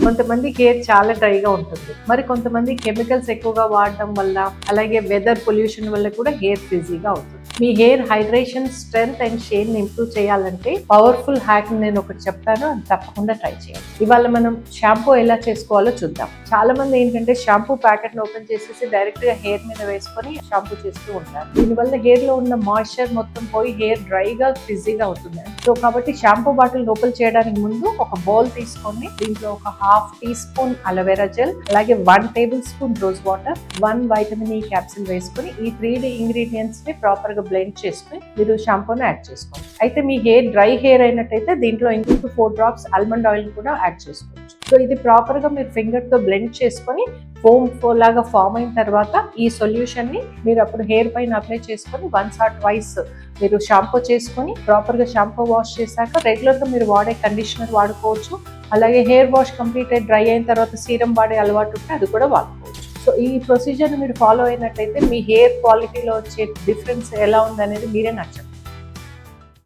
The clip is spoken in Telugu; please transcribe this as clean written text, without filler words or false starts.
కొంతమంది హెయిర్ చాలా డ్రైగా ఉంటుంది, మరి కొంతమంది కెమికల్స్ ఎక్కువగా వాడడం వల్ల అలాగే వెదర్ పొల్యూషన్ వల్ల కూడా హెయిర్ ఫ్రిజీగా అవుతుంది. మీ hair hydration, strength and shine ని ఇంప్రూవ్ చేయాలంటే పవర్ఫుల్ హ్యాక్ నేను ఒకటి చెప్తాను, అది తప్పకుండా ట్రై చేయండి. ఇవాళ మనం షాంపూ ఎలా చేసుకోవాలో చూద్దాం. చాలా మంది ఏంటంటే షాంపూ ప్యాకెట్ ఓపెన్ చేసేసి డైరెక్ట్ గా హెయిర్ మీద వేసుకొని షాంపూ చేస్తూ ఉంటారు. దీనివల్ల హెయిర్ లో ఉన్న మాయిశ్చర్ మొత్తం పోయి హెయిర్ డ్రైగా ఫ్రిజీగా అవుతుంది. సో కాబట్టి షాంపూ బాటిల్ ఓపెన్ చేయడానికి ముందు ఒక బౌల్ తీసుకొని దీంట్లో ఒక half teaspoon aloe vera gel, అలాగే 1 tablespoon rose water, 1 vitamin E capsule వేసుకొని ఈ 3 ఇంగ్రీడియంట్స్ ని ప్రాపర్ గా బ్లెండ్ చేసుకుని మీరు షాంపూని యాడ్ చేసుకోండి. అయితే మీ హెయిర్ డ్రై హెయిర్ అయినట్టయితే దీంట్లో ఇంకొక 4 డ్రాప్స్ ఆల్మండ్ ఆయిల్ కూడా యాడ్ చేసుకోవచ్చు. సో ఇది ప్రాపర్ గా మీరు ఫింగర్ తో బ్లెండ్ చేసుకొని ఫోమ్ లాగా ఫామ్ అయిన తర్వాత ఈ సొల్యూషన్ ని మీరు అప్పుడు హెయిర్ పైన అప్లై చేసుకొని 1 or 2 మీరు షాంపూ చేసుకొని ప్రాపర్ గా షాంపూ వాష్ చేశాక రెగ్యులర్ గా మీరు వాడే కండిషనర్ వాడుకోవచ్చు. అలాగే హెయిర్ వాష్ కంప్లీట్ అయి డ్రై అయిన తర్వాత సీరం వాడే అలవాటు ఉంటే అది కూడా వాడుకోవచ్చు. సో ఈ ప్రొసీజర్ మీరు ఫాలో అయినట్టయితే మీ హెయిర్ క్వాలిటీలో వచ్చే డిఫరెన్స్ ఎలా ఉందనేది మీరే నాకు చెప్పండి.